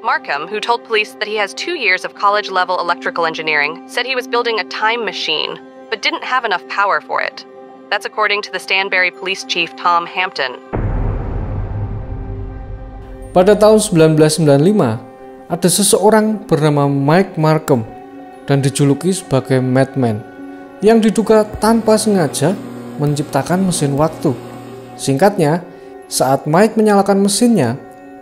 Markham, who told police that he has 2 years of college-level electrical engineering, said he was building a time machine, but didn't have enough power for it. That's according to the Stanbury Police Chief Tom Hampton. Pada tahun 1995, ada seseorang bernama Mike Markham dan dijuluki sebagai Madman yang diduga tanpa sengaja menciptakan mesin waktu. Singkatnya, saat Mike menyalakan mesinnya,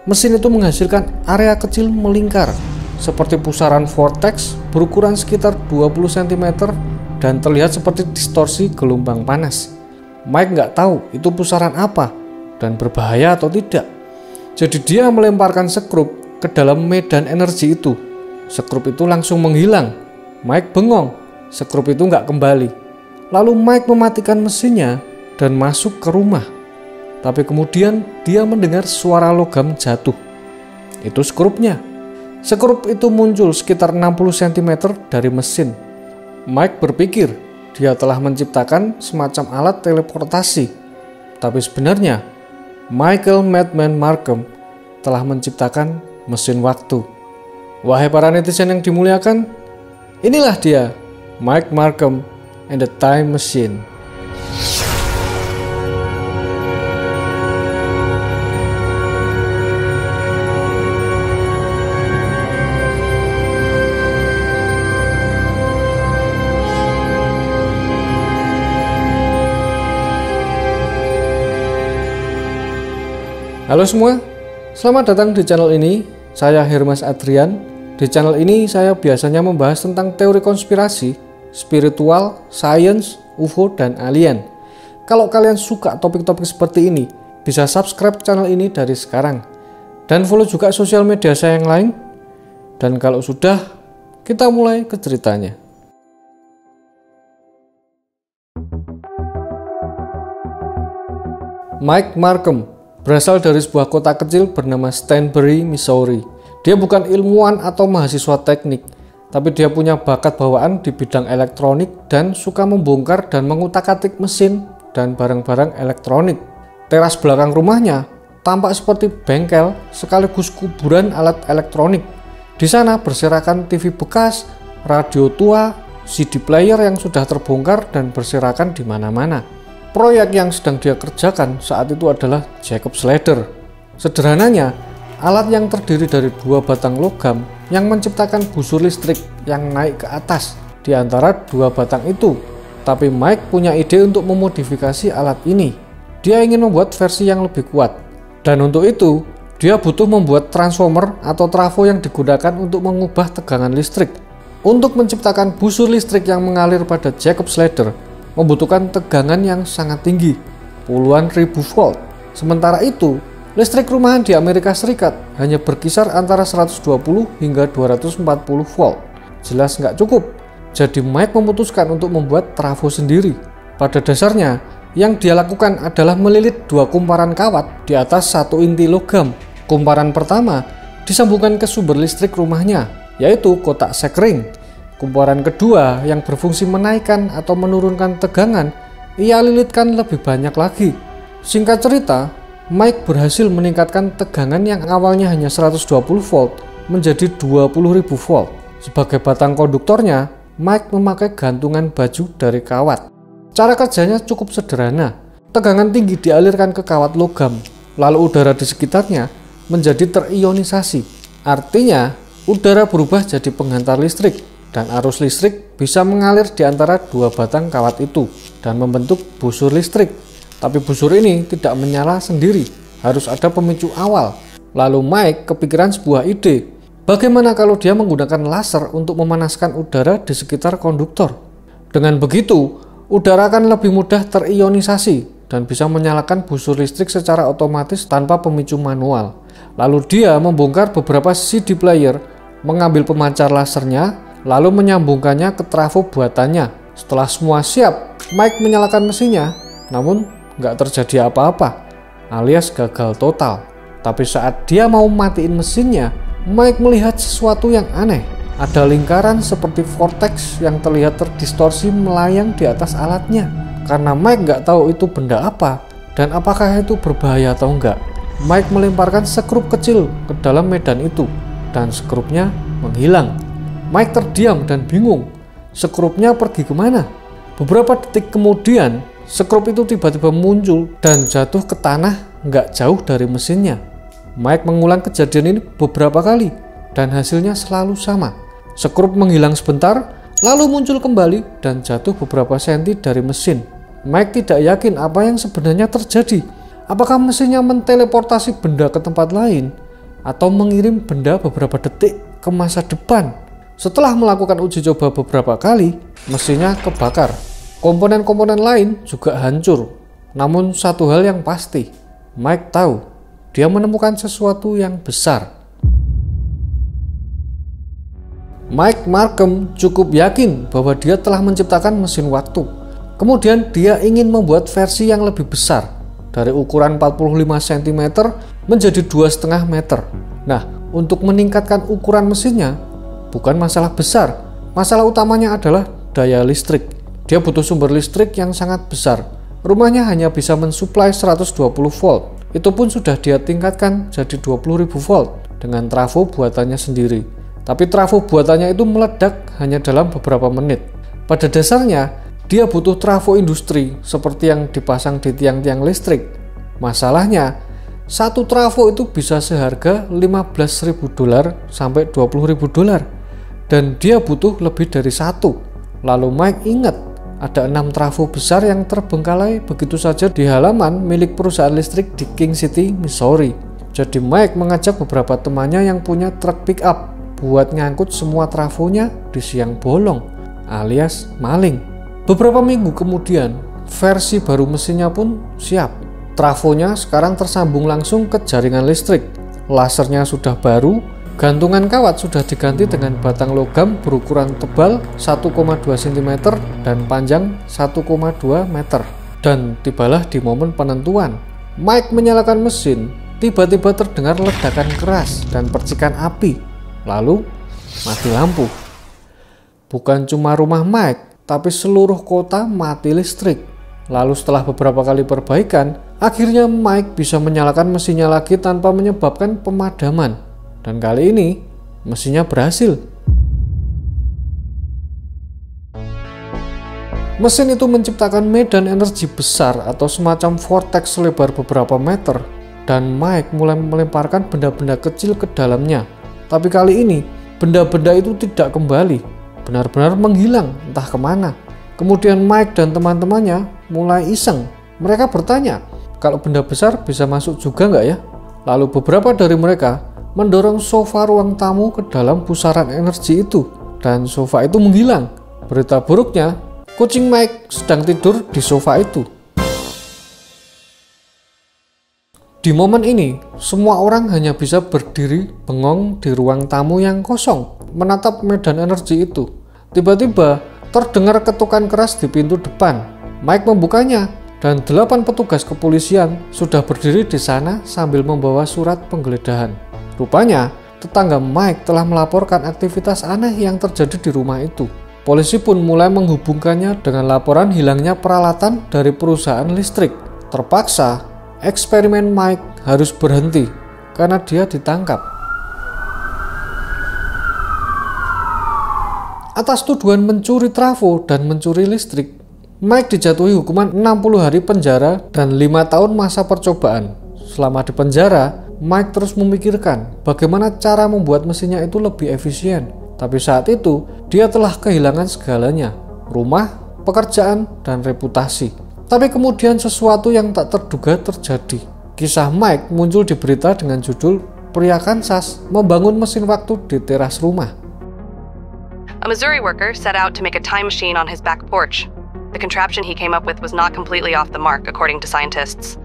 mesin itu menghasilkan area kecil melingkar seperti pusaran vortex berukuran sekitar 20 cm dan terlihat seperti distorsi gelombang panas. Mike nggak tahu itu pusaran apa dan berbahaya atau tidak. Jadi dia melemparkan sekrup ke dalam medan energi itu. Sekrup itu langsung menghilang. Mike bengong, sekrup itu nggak kembali. Lalu Mike mematikan mesinnya dan masuk ke rumah. Tapi kemudian dia mendengar suara logam jatuh. Itu skrupnya. Skrup itu muncul sekitar 60 cm dari mesin. Mike berpikir dia telah menciptakan semacam alat teleportasi. Tapi sebenarnya Michael Madman Markham telah menciptakan mesin waktu. Wahai para netizen yang dimuliakan, inilah dia, Mike Markham and the Time Machine. Halo semua, selamat datang di channel ini. Saya Hermas Adrian. Di channel ini saya biasanya membahas tentang teori konspirasi, spiritual, sains, UFO, dan alien. Kalau kalian suka topik-topik seperti ini, bisa subscribe channel ini dari sekarang. Dan follow juga sosial media saya yang lain. Dan kalau sudah, kita mulai ke ceritanya. Mike Markham berasal dari sebuah kota kecil bernama Stanbury, Missouri. Dia bukan ilmuwan atau mahasiswa teknik, tapi dia punya bakat bawaan di bidang elektronik dan suka membongkar dan mengutak-atik mesin dan barang-barang elektronik. Teras belakang rumahnya tampak seperti bengkel sekaligus kuburan alat elektronik. Di sana berserakan TV bekas, radio tua, CD player yang sudah terbongkar dan berserakan di mana-mana. Proyek yang sedang dia kerjakan saat itu adalah Jacob's Ladder. Sederhananya, alat yang terdiri dari 2 batang logam yang menciptakan busur listrik yang naik ke atas di antara 2 batang itu. Tapi Mike punya ide untuk memodifikasi alat ini. Dia ingin membuat versi yang lebih kuat. Dan untuk itu, dia butuh membuat transformer atau trafo yang digunakan untuk mengubah tegangan listrik. Untuk menciptakan busur listrik yang mengalir pada Jacob's Ladder, membutuhkan tegangan yang sangat tinggi, puluhan ribu volt. Sementara itu, listrik rumahan di Amerika Serikat hanya berkisar antara 120 hingga 240 volt. Jelas nggak cukup. Jadi Mike memutuskan untuk membuat trafo sendiri. Pada dasarnya, yang dia lakukan adalah melilit 2 kumparan kawat di atas 1 inti logam. Kumparan pertama disambungkan ke sumber listrik rumahnya, yaitu kotak sekring. Kumparan kedua yang berfungsi menaikkan atau menurunkan tegangan, ia lilitkan lebih banyak lagi. Singkat cerita, Mike berhasil meningkatkan tegangan yang awalnya hanya 120 volt menjadi 20.000 volt. Sebagai batang konduktornya, Mike memakai gantungan baju dari kawat. Cara kerjanya cukup sederhana. Tegangan tinggi dialirkan ke kawat logam, lalu udara di sekitarnya menjadi terionisasi. Artinya, udara berubah jadi penghantar listrik. Dan arus listrik bisa mengalir di antara 2 batang kawat itu dan membentuk busur listrik. Tapi busur ini tidak menyala sendiri, harus ada pemicu awal. Lalu Mike kepikiran sebuah ide. Bagaimana kalau dia menggunakan laser untuk memanaskan udara di sekitar konduktor? Dengan begitu, udara akan lebih mudah terionisasi dan bisa menyalakan busur listrik secara otomatis tanpa pemicu manual. Lalu dia membongkar beberapa CD player, mengambil pemancar lasernya, lalu menyambungkannya ke trafo buatannya. Setelah semua siap, Mike menyalakan mesinnya, namun nggak terjadi apa-apa, alias gagal total. Tapi saat dia mau matiin mesinnya, Mike melihat sesuatu yang aneh. Ada lingkaran seperti vortex yang terlihat terdistorsi melayang di atas alatnya. Karena Mike nggak tahu itu benda apa dan apakah itu berbahaya atau enggak, Mike melemparkan sekrup kecil ke dalam medan itu. dan skrupnya menghilang. Mike terdiam dan bingung. Skrupnya pergi kemana? Beberapa detik kemudian, skrup itu tiba-tiba muncul dan jatuh ke tanah nggak jauh dari mesinnya. Mike mengulang kejadian ini beberapa kali dan hasilnya selalu sama. Skrup menghilang sebentar, lalu muncul kembali dan jatuh beberapa senti dari mesin. Mike tidak yakin apa yang sebenarnya terjadi. Apakah mesinnya menteleportasi benda ke tempat lain atau mengirim benda beberapa detik ke masa depan? Setelah melakukan uji coba beberapa kali, mesinnya kebakar. Komponen-komponen lain juga hancur. Namun satu hal yang pasti, Mike tahu dia menemukan sesuatu yang besar. Mike Markham cukup yakin bahwa dia telah menciptakan mesin waktu. Kemudian dia ingin membuat versi yang lebih besar, dari ukuran 45 cm menjadi 2,5 meter. Nah, untuk meningkatkan ukuran mesinnya bukan masalah besar. Masalah utamanya adalah daya listrik. Dia butuh sumber listrik yang sangat besar. Rumahnya hanya bisa mensuplai 120 volt. Itu pun sudah dia tingkatkan jadi 20.000 volt dengan trafo buatannya sendiri. Tapi trafo buatannya itu meledak hanya dalam beberapa menit. Pada dasarnya, dia butuh trafo industri seperti yang dipasang di tiang-tiang listrik. Masalahnya, satu trafo itu bisa seharga $15.000 sampai $20.000. Dan dia butuh lebih dari satu. Lalu Mike ingat, ada 6 trafo besar yang terbengkalai begitu saja di halaman milik perusahaan listrik di King City, Missouri. Jadi Mike mengajak beberapa temannya yang punya truk pick up buat ngangkut semua trafonya di siang bolong alias maling. Beberapa minggu kemudian, versi baru mesinnya pun siap. Trafonya sekarang tersambung langsung ke jaringan listrik. Lasernya sudah baru, gantungan kawat sudah diganti dengan batang logam berukuran tebal 1,2 cm dan panjang 1,2 meter. Dan tibalah di momen penentuan. Mike menyalakan mesin, tiba-tiba terdengar ledakan keras dan percikan api. Lalu mati lampu. Bukan cuma rumah Mike, tapi seluruh kota mati listrik. Lalu setelah beberapa kali perbaikan, akhirnya Mike bisa menyalakan mesinnya lagi tanpa menyebabkan pemadaman. Dan kali ini mesinnya berhasil. Mesin itu menciptakan medan energi besar atau semacam vortex selebar beberapa meter, dan Mike mulai melemparkan benda-benda kecil ke dalamnya. Tapi kali ini, benda-benda itu tidak kembali, benar-benar menghilang entah kemana. Kemudian Mike dan teman-temannya mulai iseng. Mereka bertanya, kalau benda besar bisa masuk juga nggak ya? Lalu beberapa dari mereka mendorong sofa ruang tamu ke dalam pusaran energi itu, dan sofa itu menghilang. Berita buruknya, kucing Mike sedang tidur di sofa itu. Di momen ini, semua orang hanya bisa berdiri bengong di ruang tamu yang kosong, menatap medan energi itu. Tiba-tiba, terdengar ketukan keras di pintu depan. Mike membukanya, dan 8 petugas kepolisian sudah berdiri di sana sambil membawa surat penggeledahan. Rupanya, tetangga Mike telah melaporkan aktivitas aneh yang terjadi di rumah itu. Polisi pun mulai menghubungkannya dengan laporan hilangnya peralatan dari perusahaan listrik. Terpaksa, eksperimen Mike harus berhenti karena dia ditangkap. Atas tuduhan mencuri trafo dan mencuri listrik, Mike dijatuhi hukuman 60 hari penjara dan 5 tahun masa percobaan. Selama di penjara, Mike terus memikirkan bagaimana cara membuat mesinnya itu lebih efisien. Tapi saat itu, dia telah kehilangan segalanya, rumah, pekerjaan, dan reputasi. Tapi kemudian sesuatu yang tak terduga terjadi. Kisah Mike muncul di berita dengan judul "Pria Kansas membangun mesin waktu di teras rumah." A Missouri worker set out to make a time machine on his back porch. The contraption he came up with was not completely off the mark, according to scientists.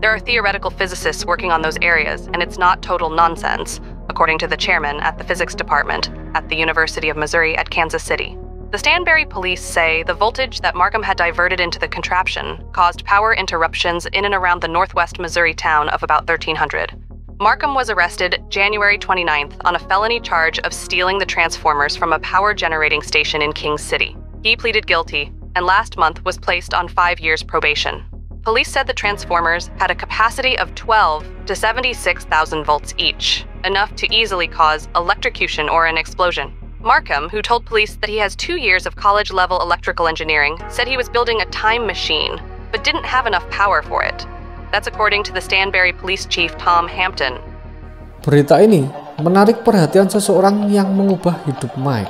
There are theoretical physicists working on those areas, and it's not total nonsense, according to the chairman at the physics department at the University of Missouri at Kansas City. The Stanberry police say the voltage that Markham had diverted into the contraption caused power interruptions in and around the northwest Missouri town of about 1300. Markham was arrested January 29th on a felony charge of stealing the transformers from a power generating station in King City. He pleaded guilty and last month was placed on 5 years probation. Police said the transformers had a capacity of 12 to 76,000 volts each, enough to easily cause electrocution or an explosion. Markham, who told police that he has 2 years of college-level electrical engineering, said he was building a time machine, but didn't have enough power for it. That's according to the Stanberry Police Chief Tom Hampton. Berita ini menarik perhatian seseorang yang mengubah hidup Mike.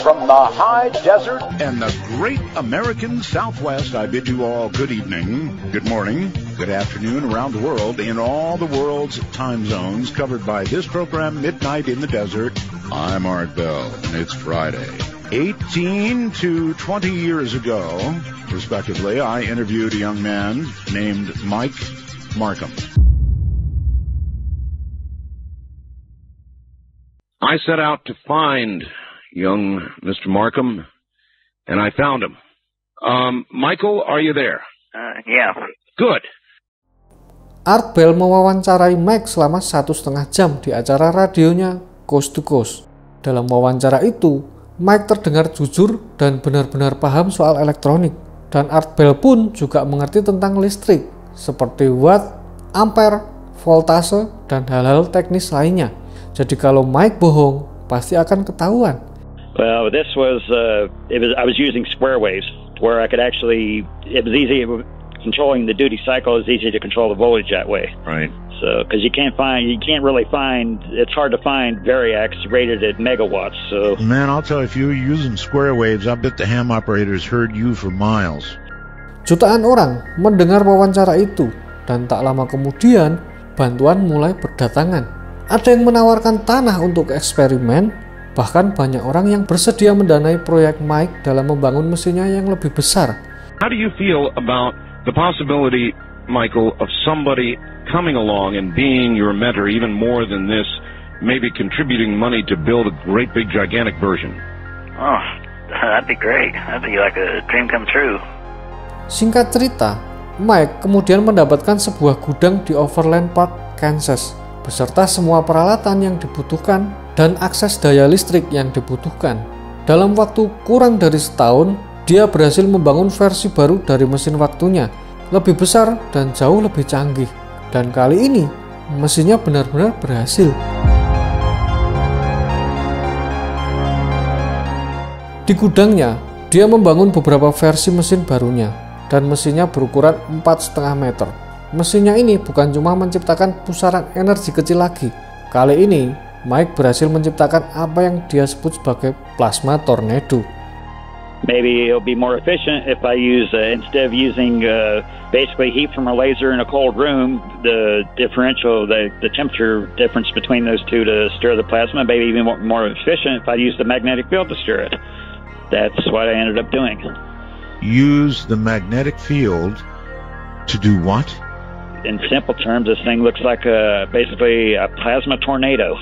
From the high desert and the great American Southwest, I bid you all good evening, good morning, good afternoon around the world in all the world's time zones covered by this program, Midnight in the Desert. I'm Art Bell, and it's Friday. 18 to 20 years ago, respectively, I interviewed a young man named Mike Markham. I set out to find young Mr. Markham, and I found him. Michael, are you there? Yeah. Good. Art Bell mewawancarai Mike selama 1,5 jam di acara radionya Coast to Coast. Dalam wawancara itu, Mike terdengar jujur dan benar-benar paham soal elektronik. Dan Art Bell pun juga mengerti tentang listrik, seperti watt, ampere, voltase, dan hal-hal teknis lainnya. Jadi kalau Mike bohong, pasti akan ketahuan. Well, this was, I was using square waves, where I could actually, it was easy, controlling the duty cycle is easy to control the voltage that way. Right. So, because you can't really find, it's hard to find variacs rated at megawatts, so. Man, I'll tell you, if you were using square waves, I bet the ham operators heard you for miles. Jutaan orang mendengar wawancara itu, dan tak lama kemudian, bantuan mulai berdatangan. Ada yang menawarkan tanah untuk eksperimen, bahkan banyak orang yang bersedia mendanai proyek Mike dalam membangun mesinnya yang lebih besar. How do you feel about the possibility, Michael, of somebody coming along and being your mentor even more than this, maybe contributing money to build a great big gigantic version? Oh, that'd be great. That'd be like a dream come true. Singkat cerita, Mike kemudian mendapatkan sebuah gudang di Overland Park, Kansas, beserta semua peralatan yang dibutuhkan dan akses daya listrik yang dibutuhkan. Dalam waktu kurang dari setahun, dia berhasil membangun versi baru dari mesin waktunya, lebih besar dan jauh lebih canggih. Dan kali ini, mesinnya benar-benar berhasil. Di gudangnya, dia membangun beberapa versi mesin barunya, dan mesinnya berukuran 4,5 meter. Mesinnya ini bukan cuma menciptakan pusaran energi kecil lagi. Kali ini, Mike berhasil menciptakan apa yang dia sebut sebagai plasma tornado. Maybe it'll be more efficient if I use, instead of using basically heat from a laser in a cold room, the differential, the temperature difference between those two to stir the plasma, maybe even more efficient if I use the magnetic field to stir it. That's what I ended up doing. Use the magnetic field to do what? In simple terms, this thing looks like basically a plasma tornado.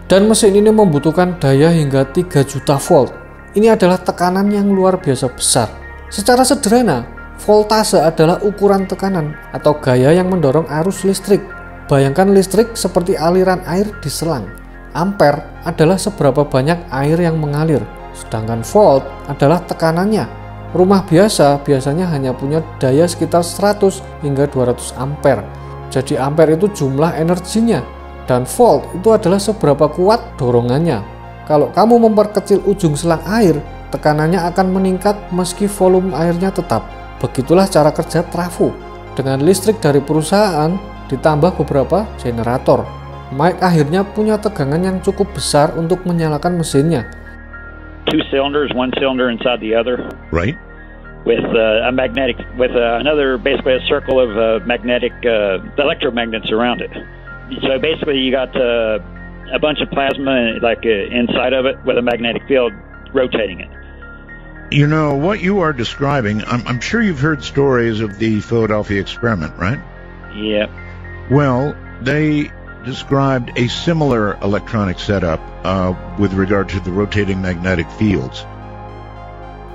Dan mesin ini membutuhkan daya hingga 3 juta volt. Ini adalah tekanan yang luar biasa besar. Secara sederhana, voltase adalah ukuran tekanan atau gaya yang mendorong arus listrik. Bayangkan listrik seperti aliran air di selang. Ampere adalah seberapa banyak air yang mengalir, sedangkan volt adalah tekanannya. Rumah biasa biasanya hanya punya daya sekitar 100 hingga 200 ampere. Jadi ampere itu jumlah energinya. Dan volt itu adalah seberapa kuat dorongannya. Kalau kamu memperkecil ujung selang air, tekanannya akan meningkat meski volume airnya tetap. Begitulah cara kerja trafo. Dengan listrik dari perusahaan ditambah beberapa generator, Mike akhirnya punya tegangan yang cukup besar untuk menyalakan mesinnya. 2 cylinders, 1 cylinder inside the other. Right. With a magnetic, with another, basically a circle of magnetic electromagnets around it. So basically, you got a bunch of plasma inside of it with a magnetic field rotating it. You know, what you are describing, I'm sure you've heard stories of the Philadelphia experiment, right? Yeah. Well, they described a similar electronic setup with regard to the rotating magnetic fields.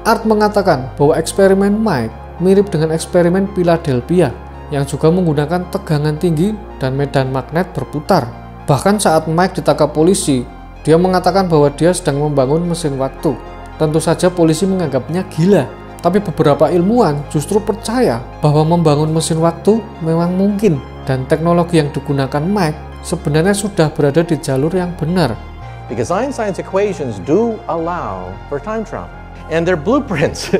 Art mengatakan bahwa eksperimen Mike mirip dengan eksperimen Philadelphia yang juga menggunakan tegangan tinggi dan medan magnet berputar. Bahkan saat Mike ditangkap polisi, dia mengatakan bahwa dia sedang membangun mesin waktu. Tentu saja polisi menganggapnya gila. Tapi beberapa ilmuwan justru percaya bahwa membangun mesin waktu memang mungkin, dan teknologi yang digunakan Mike sebenarnya sudah berada di jalur yang benar. Because Einstein's equations do allow for time travel. And they're blueprints,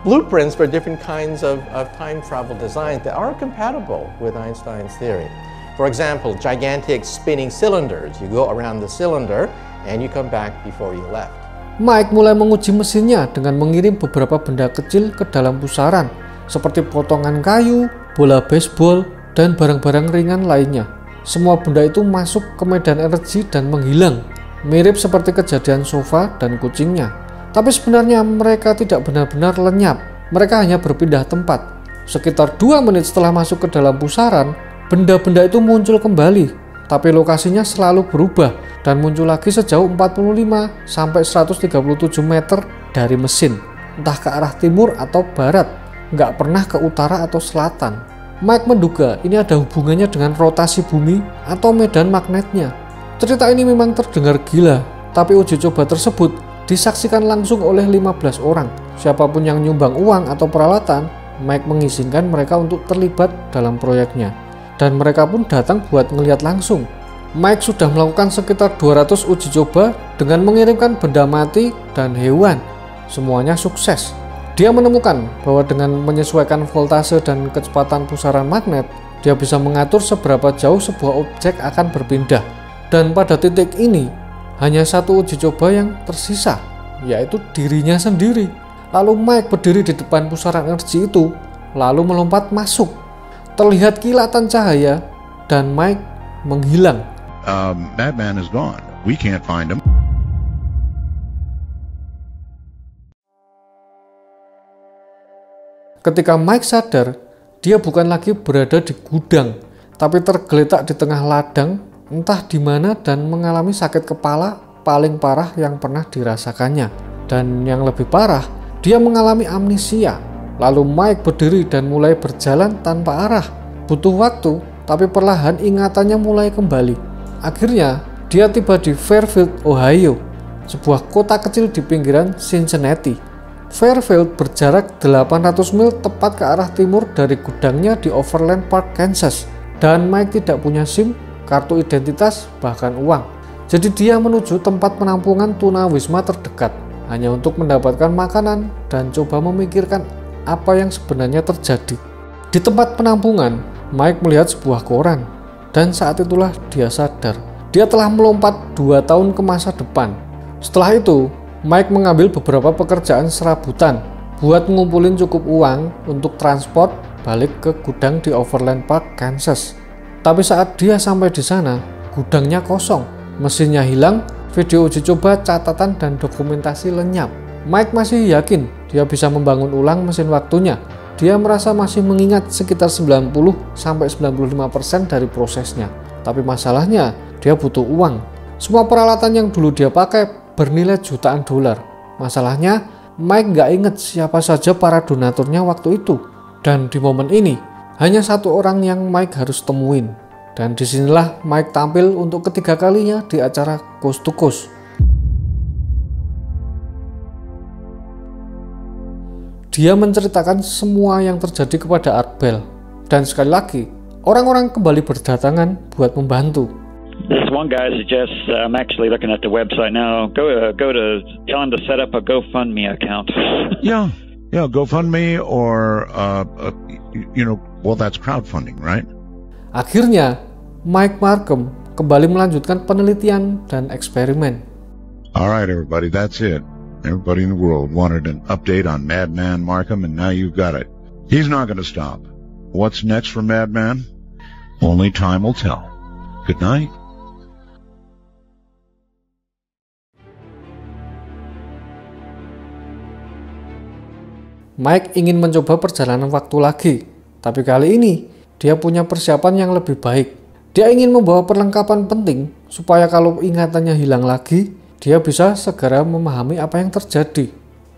blueprints for different kinds of time travel designs that are compatible with Einstein's theory. For example, gigantic spinning cylinders. You go around the cylinder and you come back before you left. Mike mulai menguji mesinnya dengan mengirim beberapa benda kecil ke dalam pusaran, seperti potongan kayu, bola baseball, dan barang-barang ringan lainnya. Semua benda itu masuk ke medan energi dan menghilang, mirip seperti kejadian sofa dan kucingnya. Tapi sebenarnya mereka tidak benar-benar lenyap, mereka hanya berpindah tempat. Sekitar 2 menit setelah masuk ke dalam pusaran, benda-benda itu muncul kembali, tapi lokasinya selalu berubah dan muncul lagi sejauh 45 sampai 137 meter dari mesin, entah ke arah timur atau barat, nggak pernah ke utara atau selatan. Mike menduga ini ada hubungannya dengan rotasi bumi atau medan magnetnya. Cerita ini memang terdengar gila, tapi uji coba tersebut disaksikan langsung oleh 15 orang. Siapapun yang nyumbang uang atau peralatan, Mike mengizinkan mereka untuk terlibat dalam proyeknya. Dan mereka pun datang buat ngelihat langsung. Mike sudah melakukan sekitar 200 uji coba dengan mengirimkan benda mati dan hewan. Semuanya sukses. Dia menemukan bahwa dengan menyesuaikan voltase dan kecepatan pusaran magnet, dia bisa mengatur seberapa jauh sebuah objek akan berpindah. Dan pada titik ini, hanya satu uji coba yang tersisa, yaitu dirinya sendiri. Lalu Mike berdiri di depan pusaran energi itu, lalu melompat masuk. Terlihat kilatan cahaya, dan Mike menghilang. Madman is gone. We can't find him. Ketika Mike sadar, dia bukan lagi berada di gudang, tapi tergeletak di tengah ladang, entah di mana, dan mengalami sakit kepala paling parah yang pernah dirasakannya. Dan yang lebih parah, dia mengalami amnesia. Lalu Mike berdiri dan mulai berjalan tanpa arah. Butuh waktu, tapi perlahan ingatannya mulai kembali. Akhirnya, dia tiba di Fairfield, Ohio, sebuah kota kecil di pinggiran Cincinnati. Fairfield berjarak 800 mil tepat ke arah timur dari gudangnya di Overland Park, Kansas. Dan Mike tidak punya SIM, kartu identitas, bahkan uang. Jadi dia menuju tempat penampungan tunawisma terdekat, hanya untuk mendapatkan makanan dan coba memikirkan apa yang sebenarnya terjadi. Di tempat penampungan, Mike melihat sebuah koran, dan saat itulah dia sadar. Dia telah melompat 2 tahun ke masa depan. Setelah itu, Mike mengambil beberapa pekerjaan serabutan buat ngumpulin cukup uang untuk transport balik ke gudang di Overland Park, Kansas. Tapi saat dia sampai di sana, gudangnya kosong, mesinnya hilang, video uji coba, catatan, dan dokumentasi lenyap. Mike masih yakin dia bisa membangun ulang mesin waktunya. Dia merasa masih mengingat sekitar 90-95% dari prosesnya. Tapi masalahnya, dia butuh uang. Semua peralatan yang dulu dia pakai bernilai jutaan dolar. Masalahnya, Mike nggak inget siapa saja para donaturnya waktu itu. Dan di momen ini, hanya satu orang yang Mike harus temuin. Dan disinilah Mike tampil untuk ketiga kalinya di acara Coast to Coast. Dia menceritakan semua yang terjadi kepada Art Bell. Dan sekali lagi, orang-orang kembali berdatangan buat membantu. This one guy suggests, I'm actually looking at the website now, go to tell him to set up a GoFundMe account. Yeah, GoFundMe or, well, that's crowdfunding, right? Akhirnya, Mike Markham kembali melanjutkan penelitian dan eksperimen. All right, everybody, that's it. Everybody in the world wanted an update on Madman Markham, and now you've got it. He's not going to stop. What's next for Madman? Only time will tell. Good night. Mike ingin mencoba perjalanan waktu lagi, tapi kali ini dia punya persiapan yang lebih baik. Dia ingin membawa perlengkapan penting supaya kalau ingatannya hilang lagi, dia bisa segera memahami apa yang terjadi.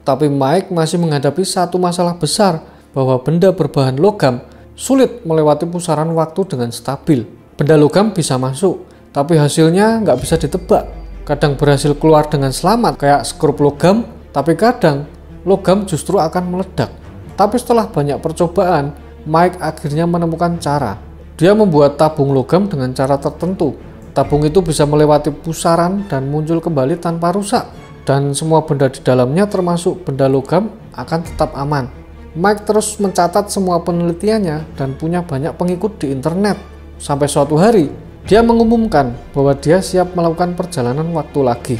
Tapi Mike masih menghadapi satu masalah besar, bahwa benda berbahan logam sulit melewati pusaran waktu dengan stabil. Benda logam bisa masuk, tapi hasilnya nggak bisa ditebak. Kadang berhasil keluar dengan selamat kayak skrup logam, tapi kadang logam justru akan meledak. Tapi setelah banyak percobaan, Mike akhirnya menemukan cara. Dia membuat tabung logam dengan cara tertentu. Tabung itu bisa melewati pusaran dan muncul kembali tanpa rusak. Dan semua benda di dalamnya termasuk benda logam akan tetap aman. Mike terus mencatat semua penelitiannya dan punya banyak pengikut di internet. Sampai suatu hari, dia mengumumkan bahwa dia siap melakukan perjalanan waktu lagi.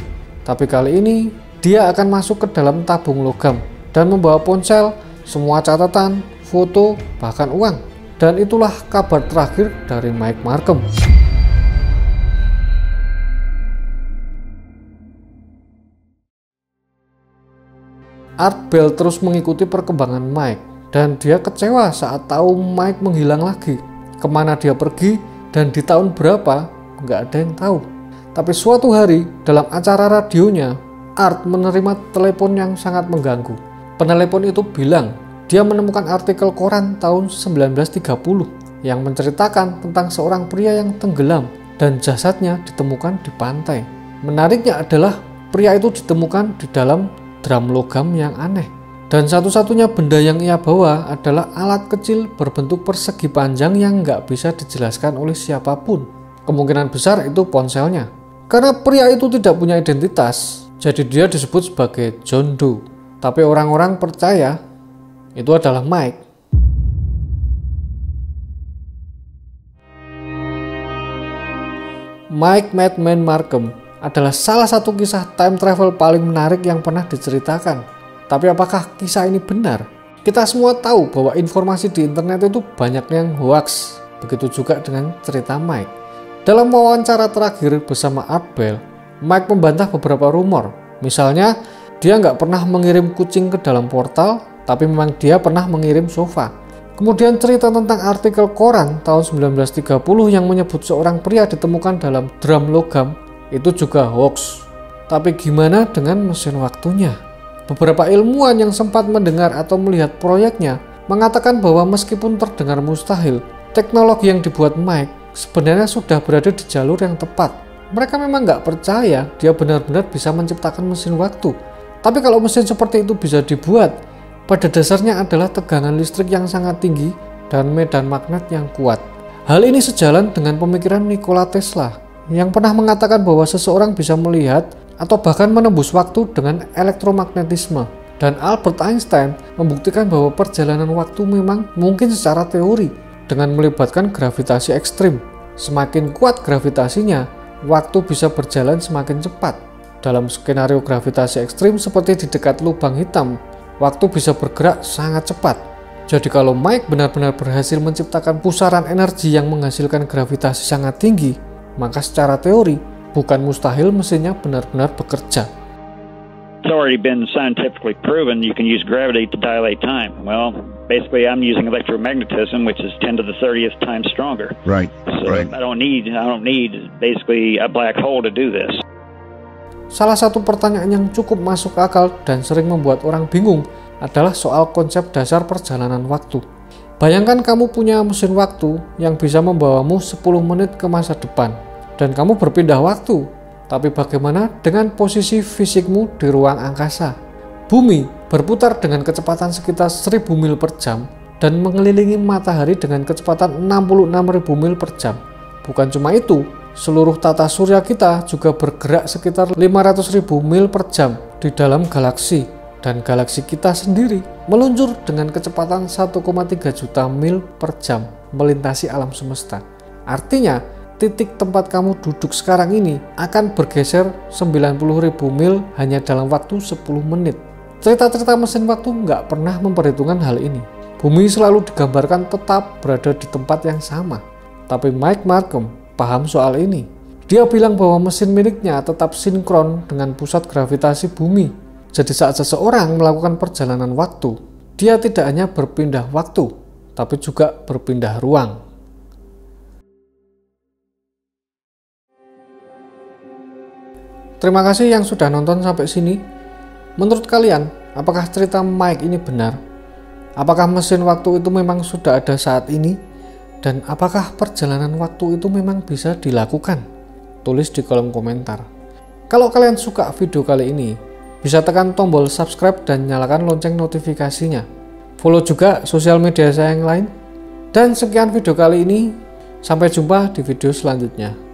Tapi kali ini, dia akan masuk ke dalam tabung logam dan membawa ponsel, semua catatan, foto, bahkan uang. Dan itulah kabar terakhir dari Mike Markham. Art Bell terus mengikuti perkembangan Mike dan dia kecewa saat tahu Mike menghilang lagi. Kemana dia pergi dan di tahun berapa nggak ada yang tahu. Tapi suatu hari dalam acara radionya, Art menerima telepon yang sangat mengganggu. Penelepon itu bilang dia menemukan artikel koran tahun 1930 yang menceritakan tentang seorang pria yang tenggelam dan jasadnya ditemukan di pantai. Menariknya adalah pria itu ditemukan di dalam drum logam yang aneh. Dan satu-satunya benda yang ia bawa adalah alat kecil berbentuk persegi panjang yang nggak bisa dijelaskan oleh siapapun. Kemungkinan besar itu ponselnya. Karena pria itu tidak punya identitas, jadi dia disebut sebagai John Doe. Tapi orang-orang percaya itu adalah Mike. Mike Madman Markham adalah salah satu kisah time travel paling menarik yang pernah diceritakan. Tapi apakah kisah ini benar? Kita semua tahu bahwa informasi di internet itu banyak yang hoax. Begitu juga dengan cerita Mike. Dalam wawancara terakhir bersama Art Bell, Mike membantah beberapa rumor. Misalnya, dia nggak pernah mengirim kucing ke dalam portal, tapi memang dia pernah mengirim sofa. Kemudian cerita tentang artikel koran tahun 1930 yang menyebut seorang pria ditemukan dalam drum logam itu juga hoax. Tapi gimana dengan mesin waktunya? Beberapa ilmuwan yang sempat mendengar atau melihat proyeknya mengatakan bahwa meskipun terdengar mustahil, teknologi yang dibuat Mike sebenarnya sudah berada di jalur yang tepat. Mereka memang nggak percaya dia benar-benar bisa menciptakan mesin waktu. Tapi kalau mesin seperti itu bisa dibuat, pada dasarnya adalah tegangan listrik yang sangat tinggi dan medan magnet yang kuat. Hal ini sejalan dengan pemikiran Nikola Tesla yang pernah mengatakan bahwa seseorang bisa melihat atau bahkan menembus waktu dengan elektromagnetisme. Dan Albert Einstein membuktikan bahwa perjalanan waktu memang mungkin secara teori dengan melibatkan gravitasi ekstrim. Semakin kuat gravitasinya, waktu bisa berjalan semakin cepat. Dalam skenario gravitasi ekstrim seperti di dekat lubang hitam, waktu bisa bergerak sangat cepat. Jadi kalau Mike benar-benar berhasil menciptakan pusaran energi yang menghasilkan gravitasi sangat tinggi, maka secara teori bukan mustahil mesinnya benar-benar bekerja. It's already been scientifically proven you can use gravity to dilate time. Well, basically I'm using electromagnetism, which is 10 to the 30th times stronger. Right. So right. I don't need basically a black hole to do this. Salah satu pertanyaan yang cukup masuk akal dan sering membuat orang bingung adalah soal konsep dasar perjalanan waktu. Bayangkan kamu punya mesin waktu yang bisa membawamu 10 menit ke masa depan dan kamu berpindah waktu. Tapi bagaimana dengan posisi fisikmu di ruang angkasa? Bumi berputar dengan kecepatan sekitar 1000 mil per jam dan mengelilingi matahari dengan kecepatan 66.000 mil per jam. Bukan cuma itu, seluruh tata surya kita juga bergerak sekitar 500.000 mil per jam di dalam galaksi. Dan galaksi kita sendiri meluncur dengan kecepatan 1,3 juta mil per jam melintasi alam semesta. Artinya, titik tempat kamu duduk sekarang ini akan bergeser 90.000 mil hanya dalam waktu 10 menit. Cerita-cerita mesin waktu nggak pernah memperhitungkan hal ini. Bumi selalu digambarkan tetap berada di tempat yang sama. Tapi Mike Markham paham soal ini. Dia bilang bahwa mesin miliknya tetap sinkron dengan pusat gravitasi bumi. Jadi saat seseorang melakukan perjalanan waktu, dia tidak hanya berpindah waktu, tapi juga berpindah ruang. Terima kasih yang sudah nonton sampai sini. Menurut kalian, apakah cerita Mike ini benar? Apakah mesin waktu itu memang sudah ada saat ini? Dan apakah perjalanan waktu itu memang bisa dilakukan? Tulis di kolom komentar. Kalau kalian suka video kali ini, bisa tekan tombol subscribe dan nyalakan lonceng notifikasinya. Follow juga sosial media saya yang lain. Dan sekian video kali ini, sampai jumpa di video selanjutnya.